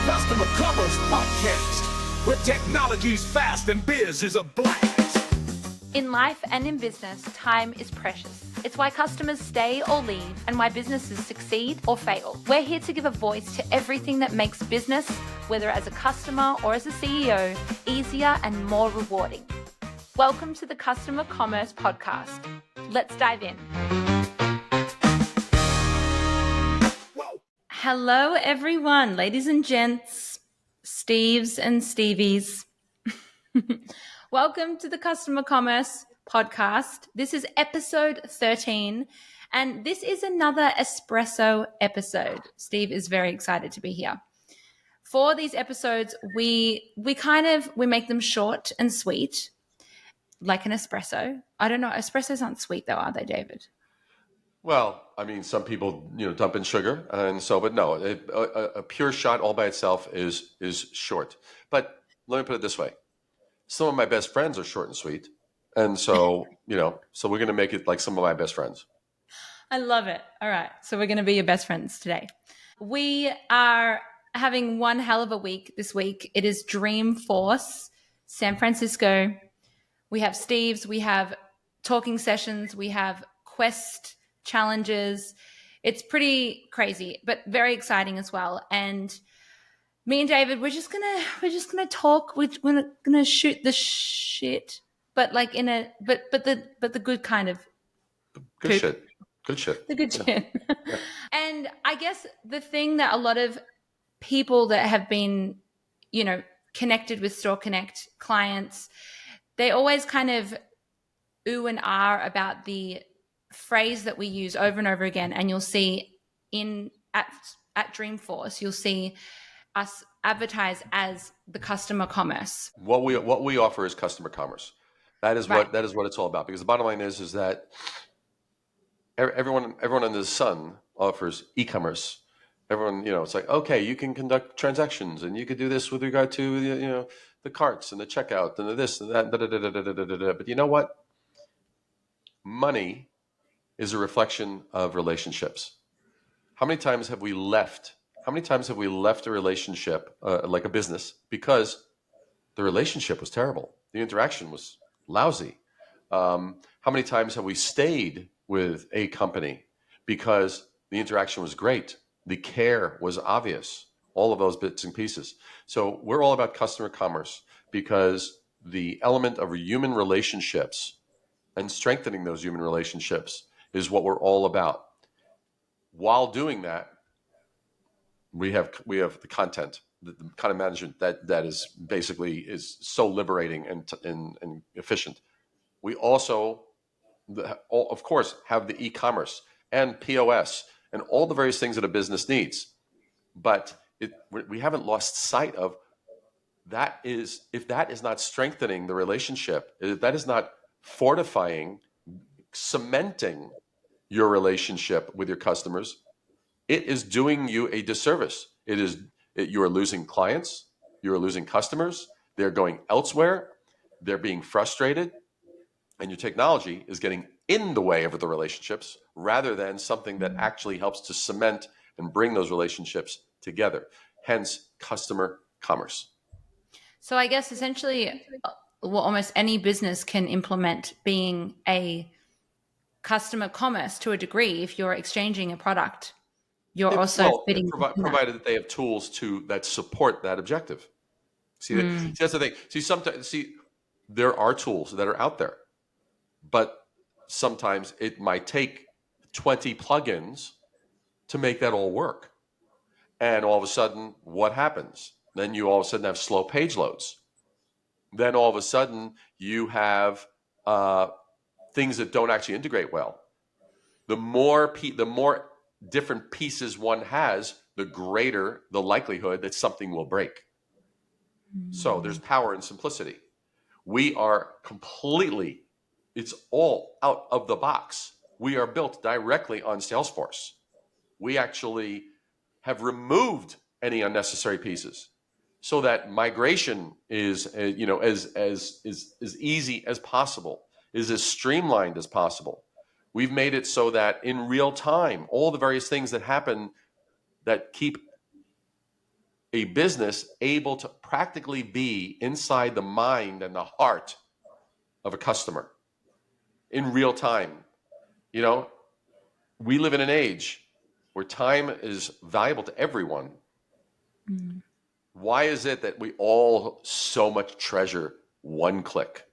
Customer Commerce Podcast, where technology's fast and biz is a blast. In life and in business, time is precious. It's why customers stay or leave and why businesses succeed or fail. We're here to give a voice to everything that makes business, whether as a customer or as a CEO, easier and more rewarding. Welcome to the Customer Commerce Podcast. Let's dive in. Hello, everyone, ladies and gents, Steves and Stevies. Welcome to the Customer Commerce Podcast. This is episode 13, and this is another espresso episode. Steve is very excited to be here. For these episodes, we make them short and sweet, like an espresso. I don't know, espressos aren't sweet though, are they, David? Well, I mean, some people, dump in sugar, and so, but no, a pure shot all by itself is short. But let me put it this way: some of my best friends are short and sweet, and so so we're going to make it like some of my best friends. I love it. All right, so we're going to be your best friends today. We are having one hell of a week this week. It is Dreamforce San Francisco. We have Steve's, we have talking sessions, we have Quest challenges. It's pretty crazy, but very exciting as well. And me and David, we're just gonna talk. We're gonna shoot the shit, but like in a but the good kind of good shit. Good shit. The good shit. Yeah. And I guess the thing that a lot of people that have been, connected with StoreConnect clients, they always kind of ooh and ah about the phrase that we use over and over again. And you'll see at Dreamforce, you'll see us advertise as the customer commerce. What we offer is customer commerce. That is right. That is what it's all about. Because the bottom line is that everyone under the sun offers e-commerce. Everyone, it's like, okay, you can conduct transactions and you could do this with regard to the carts and the checkout and the this and that. But you know what? Money is a reflection of relationships. How many times have we left a relationship, like a business, because the relationship was terrible? The interaction was lousy. How many times have we stayed with a company because the interaction was great? The care was obvious. All of those bits and pieces. So we're all about customer commerce because the element of human relationships and strengthening those human relationships is what we're all about. While doing that, we have the content, the kind of management that is basically is so liberating and efficient. We also, of course, have the e-commerce and POS and all the various things that a business needs. But we haven't lost sight of that. If that is not strengthening the relationship, if that is not fortifying, cementing your relationship with your customers, it is doing you a disservice. You are losing clients, you are losing customers, they're going elsewhere, they're being frustrated, and your technology is getting in the way of the relationships rather than something that actually helps to cement and bring those relationships together. Hence, customer commerce. So I guess essentially what almost any business can implement being a customer commerce to a degree. If you're exchanging a product, you're fitting provided that they have tools that support that objective. See, that's the thing. See, there are tools that are out there, but sometimes it might take 20 plugins to make that all work. And all of a sudden, what happens? Then you all of a sudden have slow page loads. Then all of a sudden you have things that don't actually integrate well. The more different pieces one has, the greater the likelihood that something will break. So there's power in simplicity. We are it's all out of the box. We are built directly on Salesforce. We actually have removed any unnecessary pieces so that migration is as easy as possible, is as streamlined as possible. We've made it so that in real time, all the various things that happen that keep a business able to practically be inside the mind and the heart of a customer in real time. You know, we live in an age where time is valuable to everyone. Mm. Why is it that we all so much treasure one click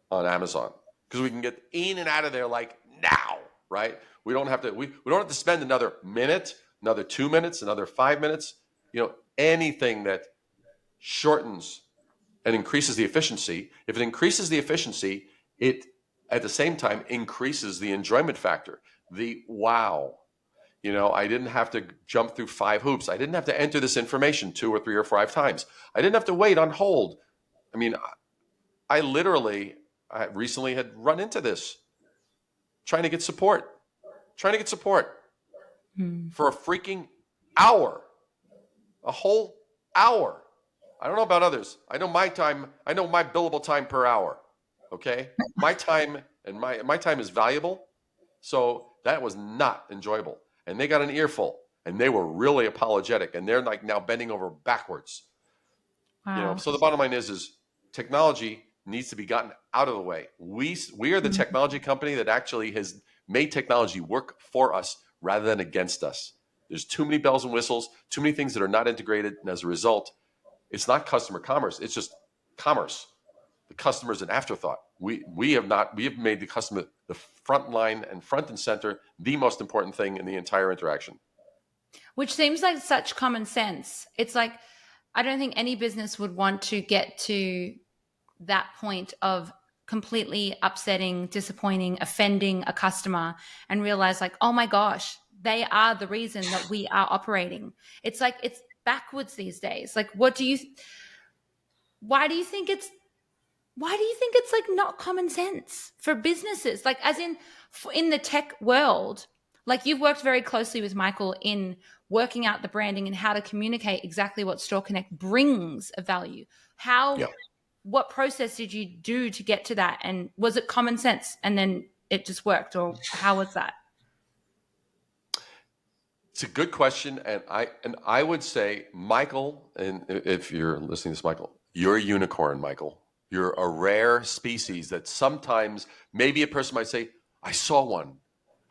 on Amazon? Because we can get in and out of there like now, right? We don't have to spend another minute, another 2 minutes, another 5 minutes. You know, anything that shortens and increases the efficiency. If it increases the efficiency, it at the same time increases the enjoyment factor. The wow. You know, I didn't have to jump through 5 hoops. I didn't have to enter this information 2 or 3 or 5 times. I didn't have to wait on hold. I mean, I literally recently had run into this trying to get support Mm. for a freaking hour, a whole hour. I don't know about others. I know my time. I know my billable time per hour. Okay, my time and my time is valuable. So that was not enjoyable. And they got an earful, and they were really apologetic, and they're like now bending over backwards. You know. Wow. So the bottom line is technology needs to be gotten out of the way. We are the technology company that actually has made technology work for us rather than against us. There's too many bells and whistles, too many things that are not integrated, and as a result, it's not customer commerce. It's just commerce. The customer is an afterthought. We have made the customer the front line and front and center, the most important thing in the entire interaction. Which seems like such common sense. It's like, I don't think any business would want to get to that point of completely upsetting, disappointing, offending a customer and realize like, oh my gosh, they are the reason that we are operating. It's like, it's backwards these days. Like, why do you think it's like not common sense for businesses? Like, as in the tech world, like you've worked very closely with Michael in working out the branding and how to communicate exactly what StoreConnect brings of value. What process did you do to get to that? And was it common sense and then it just worked, or how was that? It's a good question, and I would say, Michael, and if you're listening to this, Michael, you're a unicorn, Michael. You're a rare species that sometimes maybe a person might say, I saw one.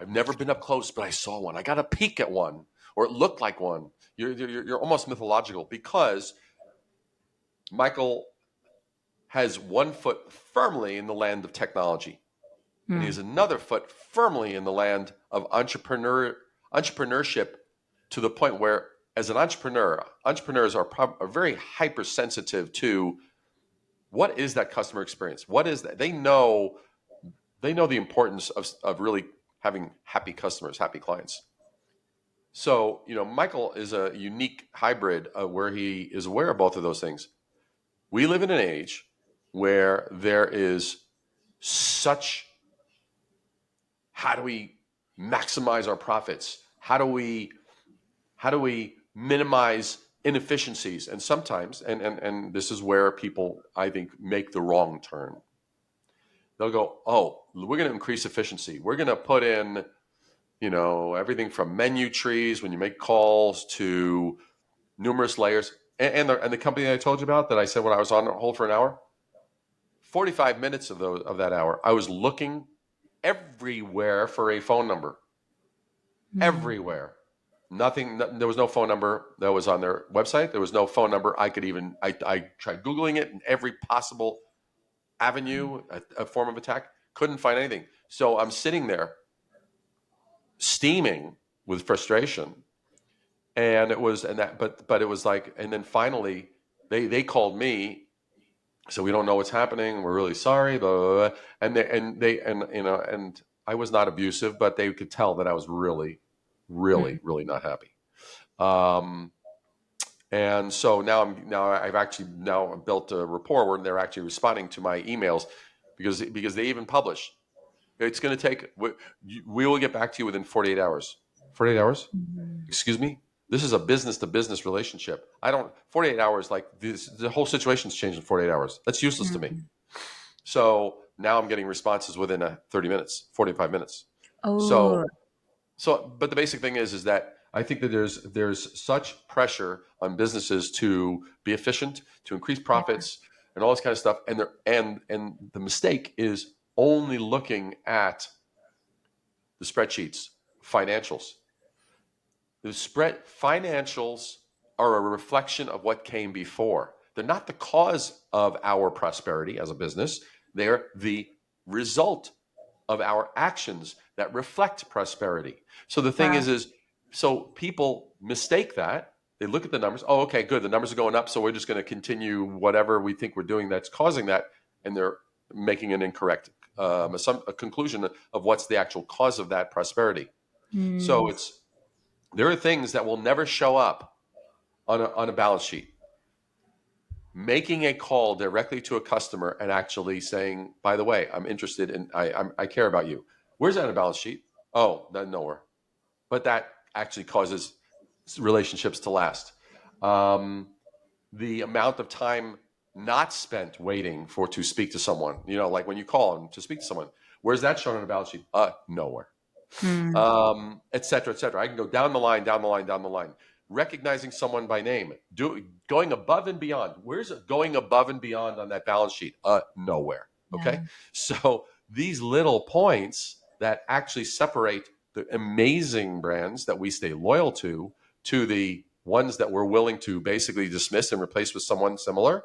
I've never been up close, but I saw one. I got a peek at one, or it looked like one. You're almost mythological because Michael has one foot firmly in the land of technology, and he has another foot firmly in the land of entrepreneurship, to the point where, as an entrepreneurs are very hypersensitive to what is that customer experience. What is that? They know the importance of really having happy customers, happy clients. So, you know, Michael is a unique hybrid where he is aware of both of those things. We live in an age where there is such, how do we maximize our profits? How do we minimize inefficiencies? And sometimes, and this is where people, I think, make the wrong turn. They'll go, oh, we're going to increase efficiency. We're going to put in, you know, everything from menu trees when you make calls to numerous layers. And the company that I told you about that I said when I was on hold for an hour, 45 minutes of that hour, I was looking everywhere for a phone number. Everywhere. Nothing. There was no phone number that was on their website. There was no phone number. I tried Googling it in every possible avenue, a form of attack. Couldn't find anything. So I'm sitting there steaming with frustration. And it was, but it was like, and then finally they called me. So we don't know what's happening. We're really sorry. Blah, blah, blah. And I was not abusive, but they could tell that I was really, really, really not happy. And so I've actually built a rapport where they're actually responding to my emails because they even publish. It's going to take. We will get back to you within 48 hours. 48 hours? Excuse me? This is a business-to-business relationship. 48 hours, like this, the whole situation's changed in 48 hours. That's useless to me. So now I'm getting responses within 30 minutes, 45 minutes. Oh. So, but the basic thing is that I think that there's such pressure on businesses to be efficient, to increase profits, and all this kind of stuff. And the mistake is only looking at the spreadsheets, financials. The financials are a reflection of what came before. They're not the cause of our prosperity as a business. They're the result of our actions that reflect prosperity. So the thing is so people mistake that. They look at the numbers. Oh, okay, good. The numbers are going up, so we're just going to continue whatever we think we're doing that's causing that, and they're making an incorrect a conclusion of what's the actual cause of that prosperity. So there are things that will never show up on a balance sheet. Making a call directly to a customer and actually saying, by the way, I'm interested in, I care about you. Where's that on a balance sheet? Oh, nowhere. But that actually causes relationships to last. The amount of time not spent waiting to speak to someone, like when you call them to speak to someone, where's that shown on a balance sheet? Nowhere. Et cetera, et cetera. I can go down the line. Recognizing someone by name, going above and beyond. Where's going above and beyond on that balance sheet? Nowhere. Okay. So these little points that actually separate the amazing brands that we stay loyal to the ones that we're willing to basically dismiss and replace with someone similar.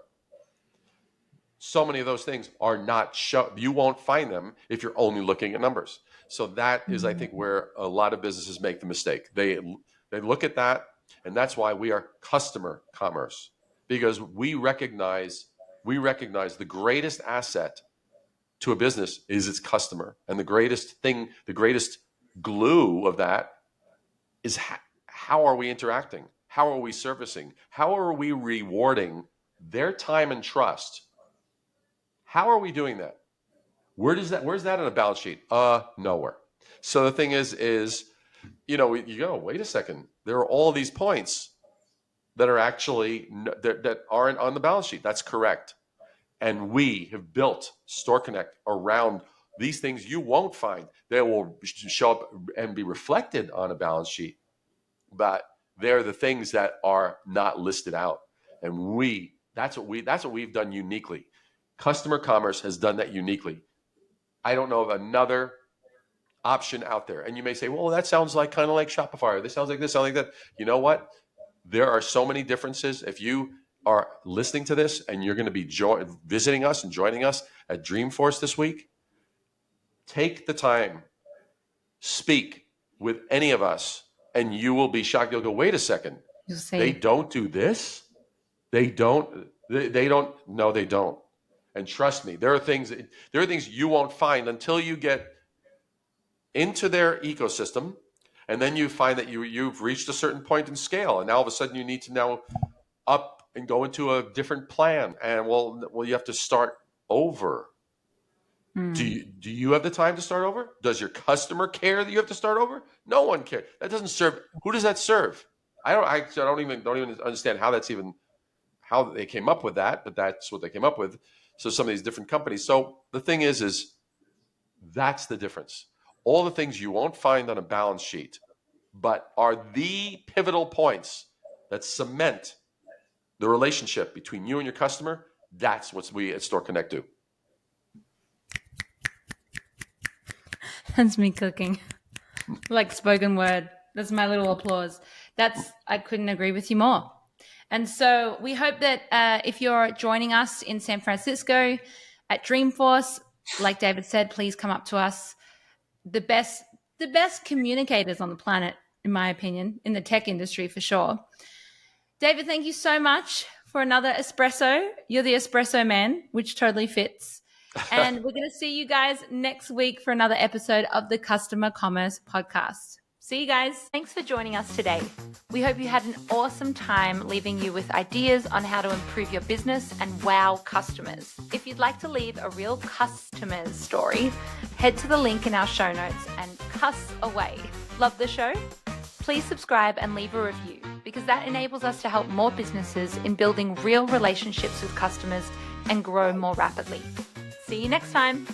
So many of those things are not shown. You won't find them if you're only looking at numbers. So that is, I think, where a lot of businesses make the mistake. They look at that, and that's why we are customer commerce, because we recognize the greatest asset to a business is its customer, and the greatest glue of that is how are we interacting? How are we servicing? How are we rewarding their time and trust? How are we doing that? Where's that on a balance sheet? Nowhere. So the thing is, you go, wait a second. There are all these points that are actually that aren't on the balance sheet. That's correct. And we have built StoreConnect around these things you won't find. They will show up and be reflected on a balance sheet, but they're the things that are not listed out. And that's what we've done uniquely. Customer commerce has done that uniquely. I don't know of another option out there. And you may say, well, that sounds like kind of like Shopify. This sounds like this, sounds like that. You know what? There are so many differences. If you are listening to this and you're going to be visiting us and joining us at Dreamforce this week, take the time, speak with any of us, and you will be shocked. You'll go, wait a second. They don't do this? They don't. No, they don't. And trust me, there are things you won't find until you get into their ecosystem, and then you find that you've reached a certain point in scale, and now all of a sudden you need to now up and go into a different plan, and well, you have to start over. Do you have the time to start over? Does your customer care that you have to start over? No one cares. That doesn't serve. Who does that serve? I don't even understand how they came up with that, but that's what they came up with. So some of these different companies. So the thing is that's the difference. All the things you won't find on a balance sheet, but are the pivotal points that cement the relationship between you and your customer. That's what we at StoreConnect do. That's me cooking. Like spoken word. That's my little applause. I couldn't agree with you more. And so we hope that if you're joining us in San Francisco at Dreamforce, like David said, please come up to us. The best communicators on the planet, in my opinion, in the tech industry for sure. David, thank you so much for another espresso. You're the espresso man, which totally fits. And we're going to see you guys next week for another episode of the Customer Commerce Podcast. See you guys. Thanks for joining us today. We hope you had an awesome time leaving you with ideas on how to improve your business and wow customers. If you'd like to leave a real customer's story, head to the link in our show notes and cuss away. Love the show? Please subscribe and leave a review because that enables us to help more businesses in building real relationships with customers and grow more rapidly. See you next time.